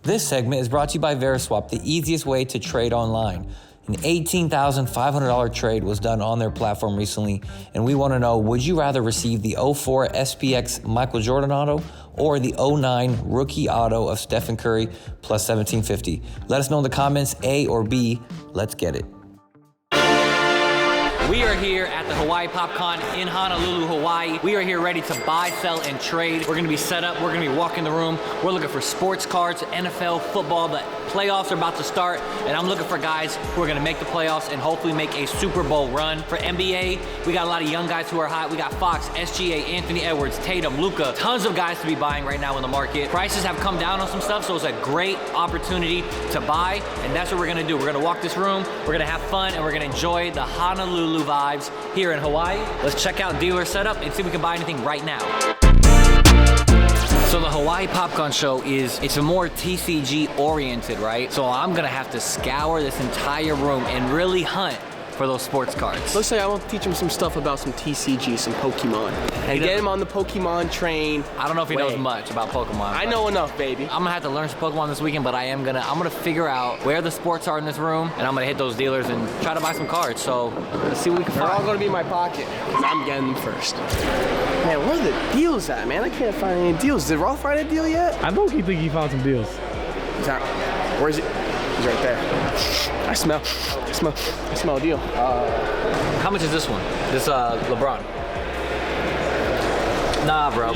This segment is brought to you by Veriswap, the easiest way to trade online. An $18,500 trade was done on their platform recently, and we want to know, would you rather receive the 04 SPX Michael Jordan auto or the 09 rookie auto of Stephen Curry plus 1750? Let us know in the comments, A or B. Let's get it. We are here at the Hawaii Popcon in Honolulu, Hawaii. We are here ready to buy, sell, and trade. We're gonna be set up, we're gonna be walking the room. We're looking for sports cards, NFL, football. The playoffs are about to start, and I'm looking for guys who are gonna make the playoffs and hopefully make a Super Bowl run. For NBA, we got a lot of young guys who are hot. We got Fox, SGA, Anthony Edwards, Tatum, Luka. Tons of guys to be buying right now in the market. Prices have come down on some stuff, so it's a great opportunity to buy, and that's what we're gonna do. We're gonna walk this room, we're gonna have fun, and we're gonna enjoy the Honolulu vibes here in Hawaii. Let's check out dealer setup and see if we can buy anything right now. So the Hawaii Popcon show it's a more TCG oriented, right? So I'm gonna have to scour this entire room and really hunt for those sports cards. Looks like I want to teach him some stuff about some TCG, some Pokemon. And get him on the Pokemon train. I don't know if he knows much about Pokemon. I know enough, baby. I'm gonna have to learn some Pokemon this weekend, but I'm gonna figure out where the sports are in this room, and I'm gonna hit those dealers and try to buy some cards. So let's see what we can find. They're all gonna be in my pocket, because I'm getting them first. Man, where are the deals at, man? I can't find any deals. Did Roth find a deal yet? I don't think he found some deals. Where is it? He's right there. I smell a deal. How much is this one? This LeBron. Nah, bro.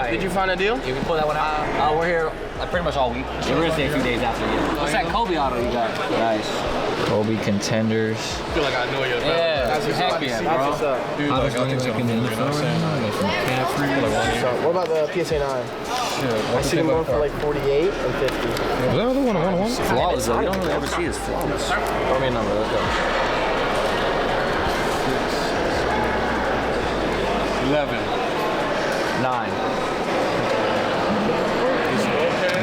Did you find a deal? You can pull that one out. We're here pretty much all week. We're gonna stay a few days after you. What's that Koby auto you got? Nice. Koby contenders. I feel like I know you. Yeah, that's heck yeah, bro. That's what's up. Dude, like, I'll take something from you, know what I'm saying? From Canfree, like 1 year. What about the PSA 9? Yeah, I see them going for like 48 and 50. Is that the one I want? Flawless, though. You don't really ever see his flawless. Throw me a number, let's go. 11. 9.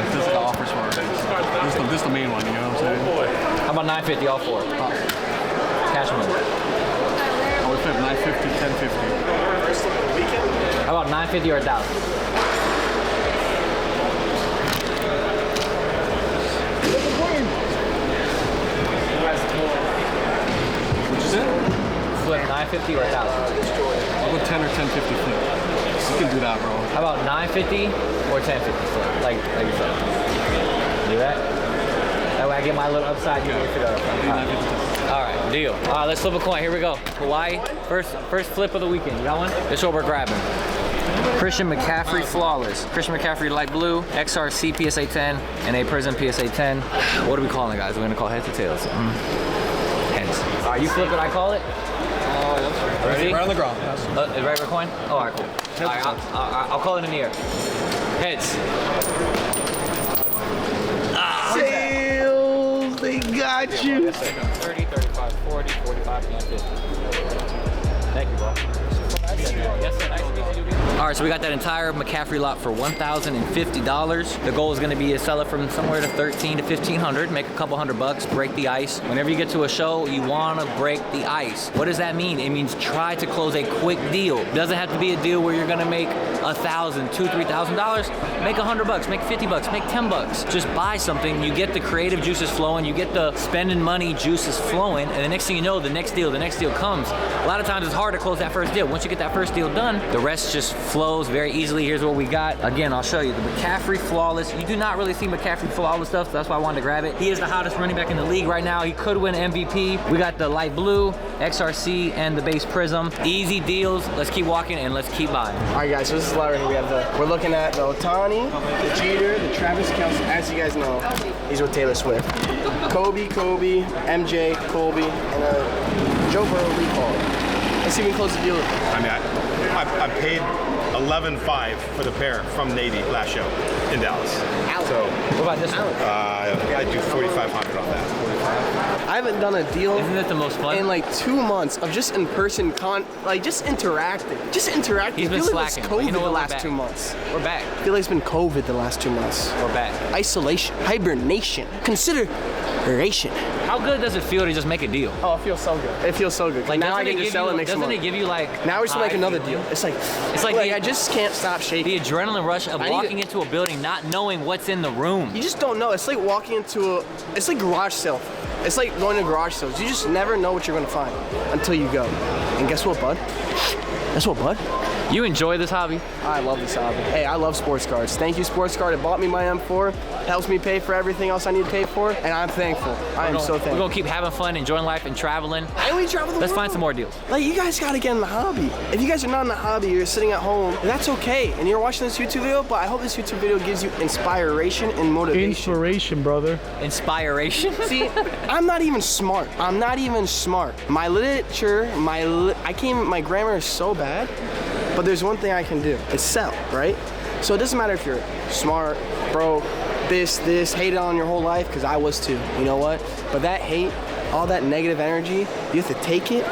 This is the offer smart. This is the main one, you know what I'm saying? How about 950, all four? Cash money. I would flip 950, 1050. How about 950 or 1,000? What'd you say? Flip 950 or 1,000? I'll go 10 or 1050 flip. You can do that, bro. How about 950 or 1050 flip? Like you said. Do that? That way I get my little upside, you get it up. All right, deal. All right, let's flip a coin. Here we go. Hawaii, first flip of the weekend. You got one? This is what we're grabbing. Christian McCaffrey Flawless. Christian McCaffrey Light Blue, XRC PSA 10, and a Prism PSA 10. What are we calling it, guys? We're gonna call heads or tails? Heads. All right, you flip it, I call it? Ready? Right on the ground. Regular coin? Oh, all right, cool. All right, I'll call it in the air. Heads. Sales, they got you. 30, 35, 40, 45, and 50. Thank you, bro. Yes, sir. Nice to meet you. All right, so we got that entire McCaffrey lot for $1,050. The goal is going to be to sell it from somewhere to $1,300 to $1,500, make a couple $100, break the ice. Whenever you get to a show, you want to break the ice. What does that mean? It means try to close a quick deal. It doesn't have to be a deal where you're going to make $1,000, $2,000, $3,000. Make $100, make $50, make $10. Just buy something. You get the creative juices flowing. You get the spending money juices flowing, and the next thing you know, the next deal comes. A lot of times it's hard to close that first deal. Once you get that first deal done, the rest just flows very easily. Here's what we got. Again, I'll show you the McCaffrey Flawless. You do not really see McCaffrey Flawless stuff, so that's why I wanted to grab it. He is the hottest running back in the league right now. He could win MVP. We got the light blue, XRC, and the base Prism. Easy deals. Let's keep walking and let's keep buying. All right, guys, so this is Larry. We're looking at the Ohtani, the Jeter, the Travis Kelce. As you guys know, he's with Taylor Swift. Koby, MJ, Kobe, and Joe Burrow recall. Let's see if we can close the deal. I mean, I paid $11,500 for the pair from Navy last show in Dallas. So what about this one? I do $4,500 on that. I haven't done a deal. Isn't it the most fun? In like 2 months of just in-person just interacting. He's been slacking. It was COVID you know what? the last 2 months. We're back. I feel like it's been COVID the last 2 months. We're back. Isolation, hibernation. Consider inspiration. How good does it feel to just make a deal? Oh, it feels so good. It feels so good. Like now I can just sell it, make some doesn't money. it give you like? Now we should make another deal. It's like I just can't stop shaking. The adrenaline rush of walking into a building, not knowing what's in the room. You just don't know. It's like walking into it's like garage sale. It's like going to garage sales. You just never know what you're gonna find until you go. And guess what, bud? Guess what, bud? You enjoy this hobby? I love this hobby. Hey, I love sports cards. Thank you, Sports Card. It bought me my M4. Helps me pay for everything else I need to pay for, and I'm thankful. I am so thankful. We're gonna keep having fun, enjoying life, and traveling. I only travel the world. Let's find some more deals. Like, you guys gotta get in the hobby. If you guys are not in the hobby, you're sitting at home, that's okay. And you're watching this YouTube video, but I hope this YouTube video gives you inspiration and motivation. Inspiration, brother. Inspiration? See, I'm not even smart. I'm not even smart. My literature, my grammar is so bad, but there's one thing I can do. It's sell, right? So it doesn't matter if you're smart, broke, this, hated on your whole life, because I was too, you know what? But that hate, all that negative energy, you have to take it,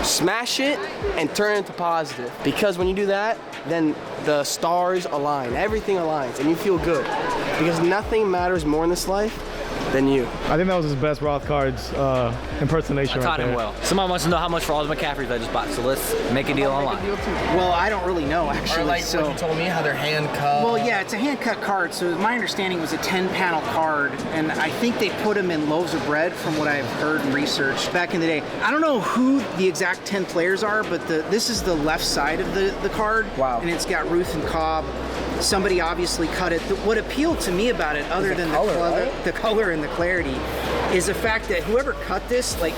smash it, and turn it into positive. Because when you do that, then the stars align, everything aligns, and you feel good. Because nothing matters more in this life than you. I think that was his best Rothcards impersonation. I taught him well. Somebody wants to know how much for all the McCaffreys I just bought, so let's make a deal online. Well, I don't really know, actually. Or like so, what you told me, how they're hand cut. well, yeah, it's a hand-cut card. So my understanding was a 10-panel card, and I think they put them in loaves of bread, from what I've heard and researched back in the day. I don't know who the exact 10 players are, but this is the left side of the card. Wow. And it's got Ruth and Cobb. Somebody obviously cut it. What appealed to me about it, other than the color and the clarity, is the fact that whoever cut this, like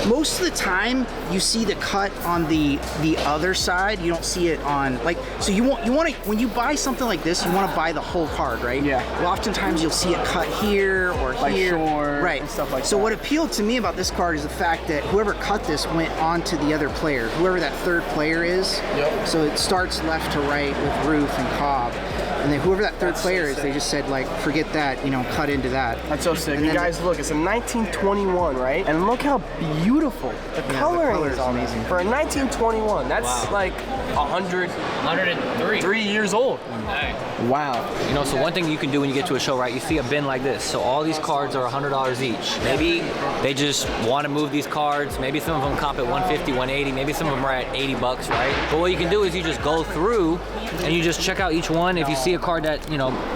most of the time you see the cut on the other side. You don't see it on so you want to, when you buy something like this, you want to buy the whole card, right? Yeah. Well, oftentimes you'll see it cut here or like here, short, right? And stuff like so that. what appealed to me about this card is the fact that whoever cut this went on to the other player, whoever that third player is. Yep. So it starts left to right with Ruth and Cobb. And then whoever that third player is, they just said, like, forget that, cut into that. That's so sick. And You then guys, look, it's a 1921, right? And look how beautiful the coloring color is is on this. amazing. For a 1921, that's like 103 years old. Wow. So one thing you can do when you get to a show, right? You see a bin like this. So all these cards are $100 each. Maybe they just want to move these cards. Maybe some of them comp at 150, 180. Maybe some of them are at 80 bucks, right? But what you can do is you just go through and you just check out each one. If you see a card that,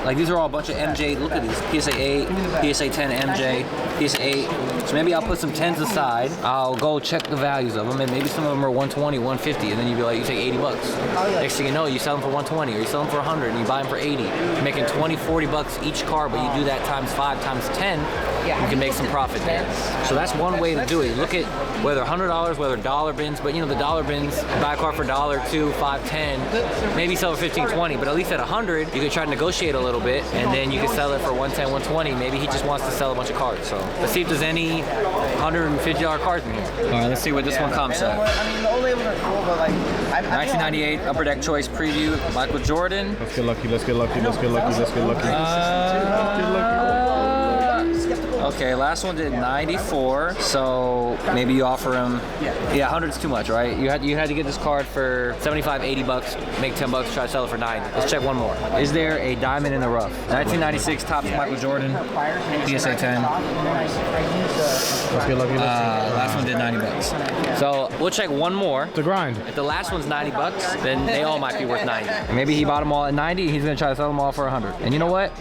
like these are all a bunch of MJ. Look at these. PSA 8, PSA 10 MJ, PSA 8. So maybe I'll put some 10s aside. I'll go check the values of them, and maybe some of them are 120, 150, and then you'd be like, you take 80 bucks. Next thing you know, you sell them for 120, or you sell them for 100, and you buy them for 80. You're making 20, 40 bucks each card, but you do that times 5, times 10, you can make some profit there. So that's one way to do it. Look at whether $100, whether dollar bins, but the dollar bins, buy a card for $1, $2, $5, $10, maybe sell for 15, 20, but at least at 100, you can try to negotiate a little bit, and then you can sell it for 110, 120. Maybe he just wants to sell a bunch of cards. So let's see if there's any $150 cards in here. All right, let's see what this one comes at. I mean, the only ones are cool, but like... 1998 Upper Deck Choice Preview, Michael Jordan. Let's get lucky, let's get lucky, let's get lucky, let's get lucky. Okay, last one did 94, so maybe you offer him, 100's too much, right? You had to get this card for 75, 80 bucks, make 10 bucks, try to sell it for 90. Let's check one more. Is there a diamond in the rough? 1996 Topps Michael Jordan, PSA 10. Let's get lucky, Last one did 90 bucks. So we'll check one more. The grind. If the last one's 90 bucks, then they all might be worth 90. And maybe he bought them all at 90, he's gonna try to sell them all for 100. And you know what?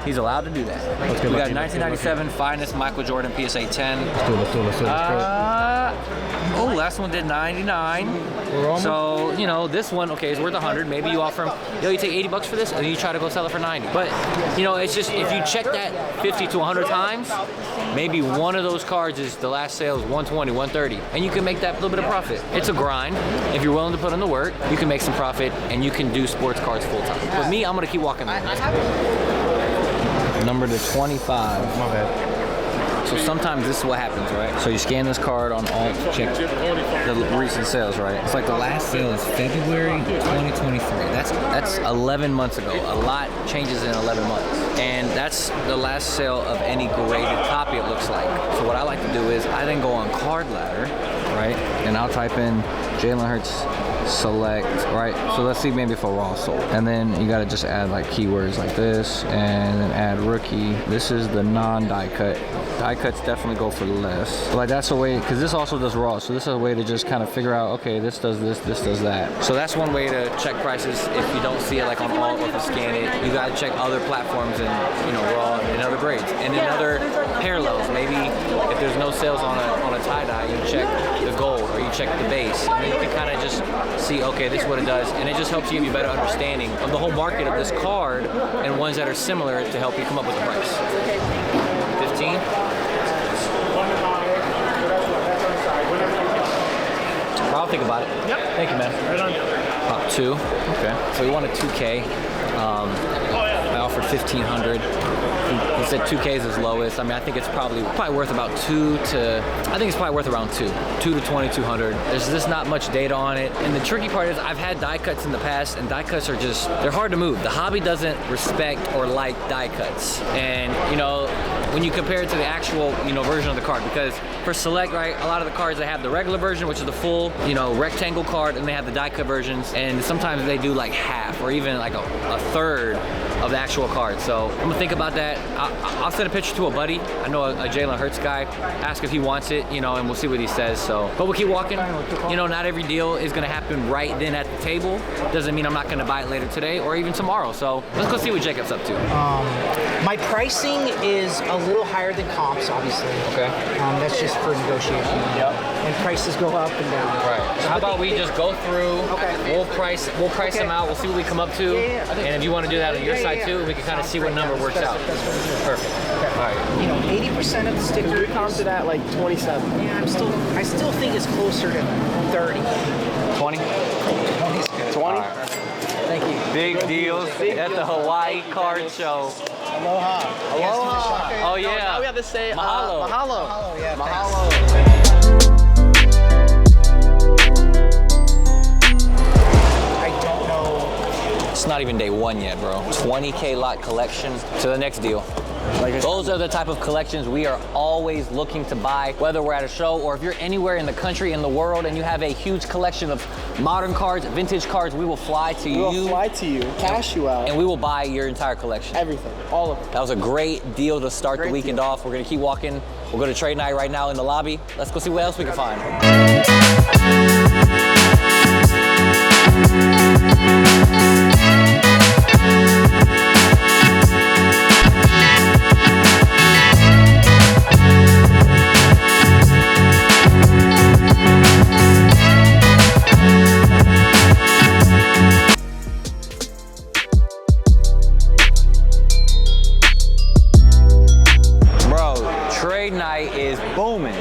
He's allowed to do that. Let's We get got lucky, 1997 Finest Michael Jordan PSA 10. Let's do it. Last one did 99. So, this one, okay, is worth 100. Maybe you offer him, you take 80 bucks for this, and then you try to go sell it for 90. But, it's just, if you check that 50 to 100 times, maybe one of those cards is the last sale is 120, 130, and you can make that little bit of profit. It's a grind. If you're willing to put in the work, you can make some profit, and you can do sports cards full time. But me, I'm gonna keep walking there. Number to 25. My bad. So sometimes this is what happens, right? So you scan this card on alt, check the recent sales, right? It's like the last sale is February 2023. That's 11 months ago. A lot changes in 11 months. And that's the last sale of any graded copy, it looks like. So what I like to do is I then go on Card Ladder, right? And I'll type in Jalen Hurts select, right? So let's see maybe if a raw sold. And then you gotta just add like keywords like this and then add rookie. This is the non-die cut. Die cuts definitely go for less. Like that's a way, because this also does raw. So this is a way to just kind of figure out, okay, this does this, this does that. So that's one way to check prices if you don't see it like on alt or if you scan it. You gotta check other platforms and, you know, raw and other grades. And then other parallels. Maybe if there's no sales on a tie-dye, you check the gold or you check the base. And then you can kind of just see, okay, this is what it does. And it just helps you give you a better understanding of the whole market of this card and ones that are similar to help you come up with a price. 15. I'll think about it. Yep. Thank you, man. Right on. 2. Okay. So we wanted 2K. I offered 1,500. He said 2K is his lowest. I mean, I think it's probably worth about I think it's probably worth around 2 to 2,200. There's just not much data on it. And the tricky part is I've had die cuts in the past, and die cuts are just, they're hard to move. The hobby doesn't respect or like die cuts. And, you know, when you compare it to the actual, you know, version of the card, because for select, right, a lot of the cards, they have the regular version, which is the full, you know, rectangle card, and they have the die cut versions, and sometimes they do like half or even like a third of the actual card. So I'm gonna think about that. I'll send a picture to a buddy. I know a Jalen Hurts guy. Ask if he wants it, you know, and we'll see what he says. So, but we'll keep walking. You know, not every deal is gonna happen right then at the table. Doesn't mean I'm not gonna buy it later today or even tomorrow. So let's go see what Jacob's up to. My pricing is a little higher than comps, obviously. Okay. That's just for negotiation. Yep. And prices go up and down. Right. So how about we just go through? Okay. We'll price them out. We'll see what we come up to. Yeah. And if you want to do that on your side too, we can kind of see what number works out. Perfect. Okay. All right. You know, 80% of the sticker. We counted at like 27. Yeah, I still think it's closer to 30. 20. 20's good. 20? Thank you. Big deals at the Hawaii Card Show. Aloha. Aloha. Oh yeah. Now we have to say mahalo. Mahalo. Oh, yeah. Mahalo. I don't know. It's not even day 1 yet, bro. 20K lot collection to the next deal. Those are the type of collections we are always looking to buy, whether we're at a show or if you're anywhere in the country, in the world, and you have a huge collection of modern cards, vintage cards, we will fly to you. We will fly to you, cash you out. And we will buy your entire collection. Everything, all of it. That was a great deal to start the weekend off. We're gonna keep walking. We'll go to trade night right now in the lobby. Let's go see what else we can find. Trade night is booming.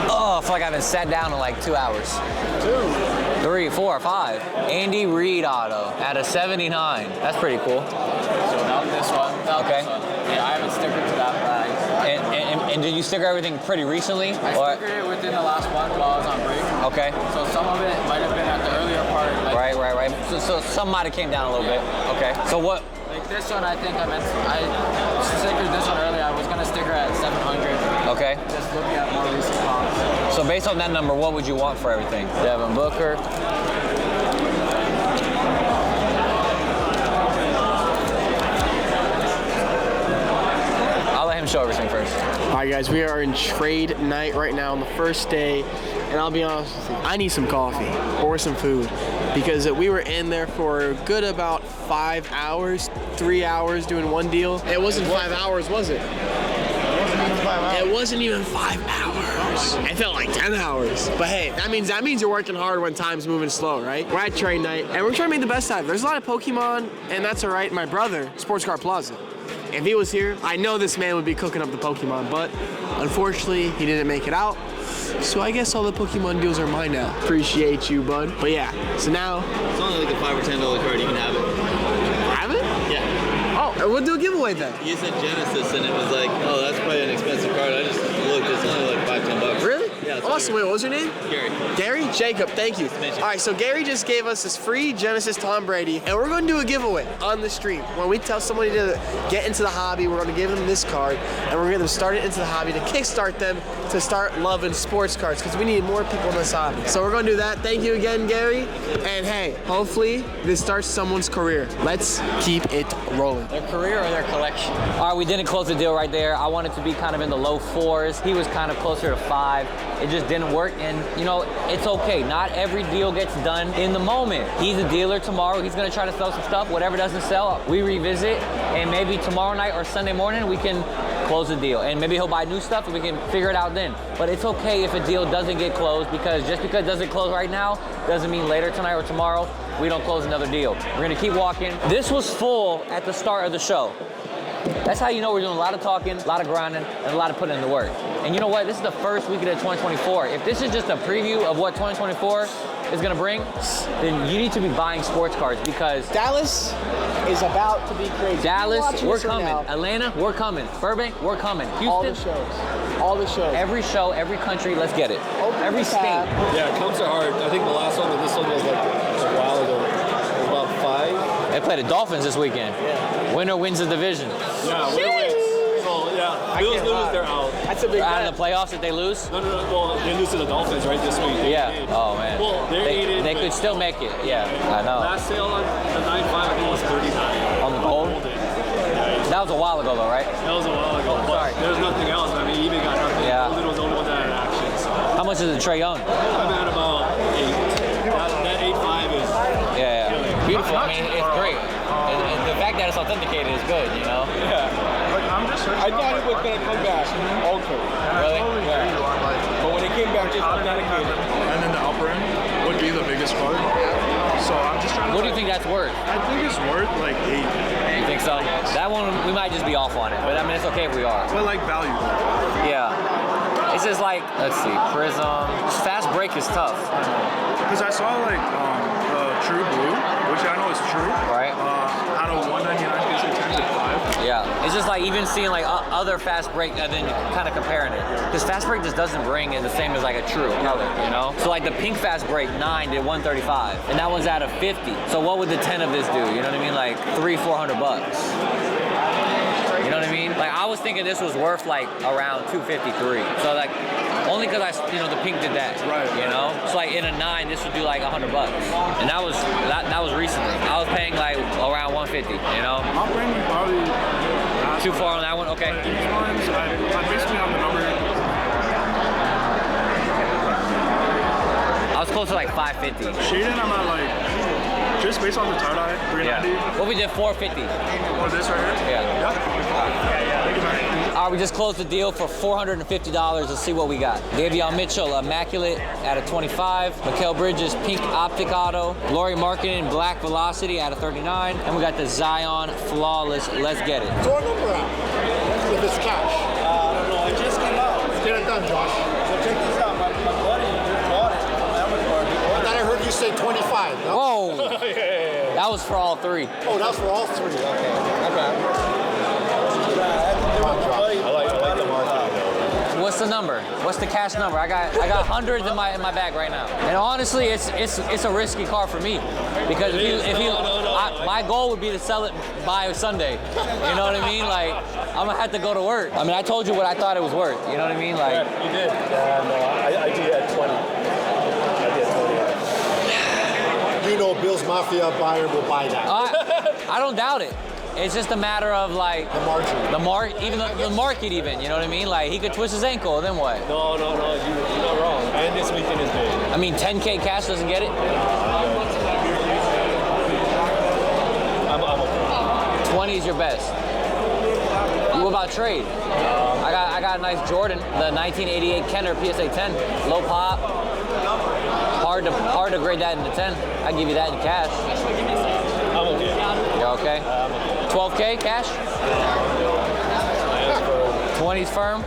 Oh, I feel like I haven't sat down in like 2 hours. 2, 3, 4, 5. Andy Reid auto at a 79. That's pretty cool. So not this one. Okay. This one. Yeah, I haven't stickered to that price. And did you sticker everything pretty recently? I stickered it within the last month while I was on break. Okay. So some of it might have been at the earlier part. Like, Right. So some might have came down a little bit. Okay. So what? Like this one, I think I stickered this one earlier. I was gonna sticker at 700. Okay. Just looking at more recent comps. So based on that number, what would you want for everything? Devin Booker. I'll let him show everything first. All right, guys, we are in trade night right now on the first day, and I'll be honest with you, I need some coffee or some food because we were in there for a good about 5 hours, 3 hours doing one deal. It wasn't 5 hours, was it? It wasn't even 5 hours. It felt like 10 hours. But hey, that means you're working hard when time's moving slow, right? We're at trade night, and we're trying to make the best out of it. There's a lot of Pokemon, and that's all right. My brother, Sportscard Plaza. If he was here, I know this man would be cooking up the Pokemon, but unfortunately, he didn't make it out. So I guess all the Pokemon deals are mine now. Appreciate you, bud. But yeah, so now... It's only like a $5 or $10 card, you can have it. Have it? Yeah. Oh, we'll do a giveaway then. You said Genesis and it was like, oh, that's probably an expensive card. I just looked, it's only like $5-10. Really? Yeah. Yeah. Awesome. Wait, what was your name? Gary. Gary? Jacob, thank you. All right, so Gary just gave us this free Genesis Tom Brady, and we're going to do a giveaway on the stream. When we tell somebody to get into the hobby, we're going to give them this card, and we're going to start it into the hobby to kickstart them to start loving sports cards, because we need more people in this hobby. So we're going to do that. Thank you again, Gary. And hey, hopefully this starts someone's career. Let's keep it rolling. Their career or their collection? All right, we didn't close the deal right there. I wanted to be kind of in the low 4s. He was kind of closer to 5. It just didn't work, and you know, it's okay. Not every deal gets done in the moment. He's a dealer tomorrow. He's gonna try to sell some stuff. Whatever doesn't sell, we revisit, and maybe tomorrow night or Sunday morning we can close the deal. And maybe he'll buy new stuff and we can figure it out then. But it's okay if a deal doesn't get closed, because just because it doesn't close right now doesn't mean later tonight or tomorrow we don't close another deal. We're gonna keep walking. This was full at the start of the show. That's how you know we're doing a lot of talking, a lot of grinding, and a lot of putting in the work. And you know what? This is the first weekend of 2024. If this is just a preview of what 2024 is gonna bring, then you need to be buying sports cards, because Dallas is about to be crazy. Dallas, we're coming. Atlanta, we're coming. Burbank, we're coming. Houston, all the shows. All the shows. Every show, every country, let's get it. Every state. Yeah, comps are hard. I think the last one, this one was like a while ago. It was about 5. They play the Dolphins this weekend. Yeah. Winner wins the division. Yeah, winner wins. So yeah, Bills lose, they're out. That's a big Out of the playoffs if they lose? No. Well, they lose to the Dolphins right this week. Oh man. Well, they could still make it. Yeah, I know. Last sale on the 9.5 I think was 39. On the gold? That was a while ago though, right? That was a while ago. Oh, sorry. There's nothing else. I mean, even got nothing. Yeah. Golden was the only one that had action. So. How much does the Trey own? I'm at about 8. That 8.5 is. Yeah. Beautiful. I mean, it's great. And the fact that it's authenticated is good, you know? Yeah. I thought it was gonna come back altered. Really? Yeah. But when it came back, just authenticated. And then the upper end would be the biggest card. So I'm just trying to. What do you think that's worth? I think it's worth like 8. You think so? That one, we might just be off on it, but I mean, it's okay if we are. But like value. Yeah. It's just like, let's see, Prism. Fast break is tough. Because I saw like True Blue, which I know is true. Right. Out of 199 PSA 10 to 5. Yeah. It's just like even seeing like other fast break and then kind of comparing it. Because fast break just doesn't bring it the same as like a true color, you know? So like the pink fast break 9 did 135, and that one's out of 50. So what would the 10 of this do? You know what I mean? Like $300-400 bucks. You know what I mean? Like I was thinking this was worth like around 253. So like only because the pink did that. Right. You know? So like in a 9, this would do like $100. And that was recently. I was paying like around 150. You know? I'll bring you probably. Too far on that one? Okay. These ones, I basically have the number. I was close to like 550. Shaden, I'm at like, just based on the tie-dye, 390. Yeah. What we did 450. Oh, this right here? Yeah. Thank you, man. All right, we just closed the deal for $450. Let's see what we got. Davion Mitchell, Immaculate at a 25. Mikael Bridges, Pink Optic Auto. Lori Markkinen, Black Velocity at a 39. And we got the Zion Flawless. Let's get it. Throw a number out. If it's cash. I don't know. It just came out. Let's get it done, Josh. So check this out. My buddy just bought it on Amazon. I thought I heard you say 25. No? Whoa. Yeah. That was for all 3. Oh, that's for all 3. Okay. I like the marketing though. What's the number? What's the cash number? I got hundreds in my bag right now. And honestly, it's a risky car for me, because my goal would be to sell it by Sunday. You know what I mean? Like I'm gonna have to go to work. I mean, I told you what I thought it was worth. You know what I mean? Like Yeah, you did. I did at 20. I did at 20. You know, Bill's Mafia buyer will buy that. I don't doubt it. It's just a matter of like The margin. the market even. You know what I mean? Like he could twist his ankle, then what? No, you're not wrong. And this weekend is big. I mean, 10K cash doesn't get it. I'm okay. 20 is your best. What about trade? I got a nice Jordan, the 1988 Kenner PSA 10, low pop. Hard to grade that into 10. I give you that in cash. I'm okay. You're okay? 12K cash? 20's firm?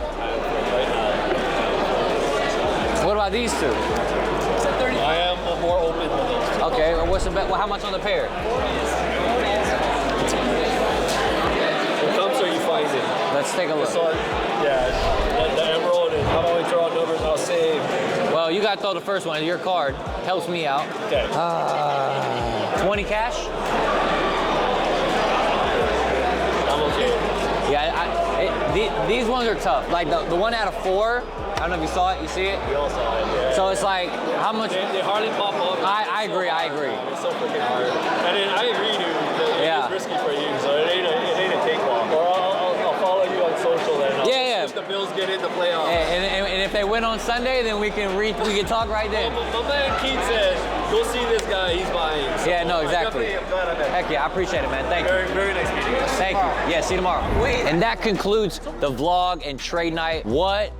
What about these two? I am more open than those two. Okay, well, what's the bet? Well, how much on the pair? What comps are you finding? Let's take a look. This one, yeah, the emerald, and how about we throw out numbers? I'll save gotta throw the first one. Your card helps me out. Okay. 20 cash? I'm okay. Yeah, these ones are tough. Like the one out of 4, I don't know if you saw it, you see it? We all saw it, yeah. So it's like, how much? They hardly pop up. I agree. It's so freaking hard. And then I agree, dude, that it's risky for you, so it ain't a cakewalk. Or I'll follow you on social and if the Bills get in the playoffs. And if they win on Sunday, then we can talk right then. My man Keith said, go see this guy, he's buying. So Yeah, no, exactly. I'm glad I met him. Heck yeah, I appreciate it, man. Thank you. Very nice meeting you. Thank you. Yeah, see you tomorrow. And that concludes the vlog and trade night. What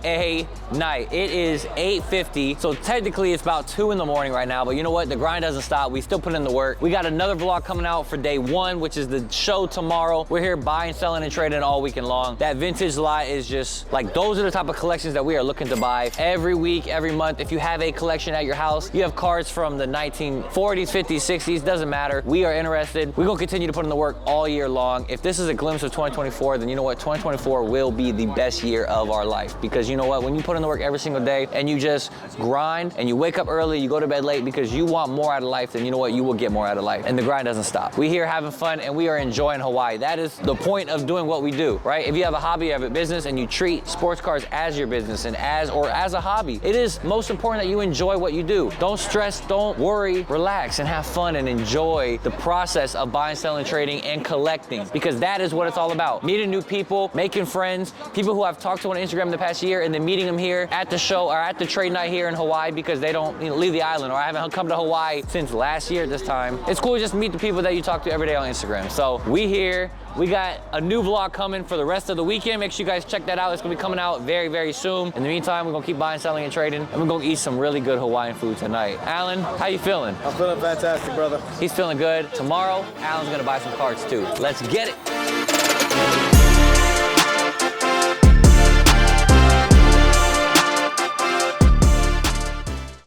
a night. It is 8:50, so technically it's about 2 in the morning right now, but you know what? The grind doesn't stop. We still put in the work. We got another vlog coming out for day 1, which is the show tomorrow. We're here buying, selling, and trading all weekend long. That vintage lot is just like, those are the type of collections that we are looking to buy every week, every month. If you have a collection at your house, you have cards from the 1940s, 50s, 60s, doesn't matter. We are interested. We're gonna continue to put in the work all year long. If this is a glimpse of 2024, then you know what? 2024 will be the best year of our life, because you know what? When you put in the work every single day and you just grind and you wake up early, you go to bed late because you want more out of life, then you know what? You will get more out of life. And the grind doesn't stop. We here having fun and we are enjoying Hawaii. That is the point of doing what we do, right? If you have a hobby, you have a business, and you treat sports cards as your business and as a hobby, it is most important that you enjoy what you do. Don't stress, don't worry, relax and have fun and enjoy the process of buying, selling, trading, and collecting, because that is what it's all about. Meeting new people, making friends, people who I've talked to on Instagram in the past year, and then meeting them here at the show or at the trade night here in Hawaii because they don't leave the island, or I haven't come to Hawaii since last year at this time. It's cool to just meet the people that you talk to every day on Instagram. So we here. We got a new vlog coming for the rest of the weekend. Make sure you guys check that out. It's gonna be coming out very, very soon. In the meantime, we're gonna keep buying, selling, and trading, and we're gonna eat some really good Hawaiian food tonight. Alan, how you feeling? I'm feeling fantastic, brother. He's feeling good. Tomorrow, Alan's gonna buy some cards too. Let's get it.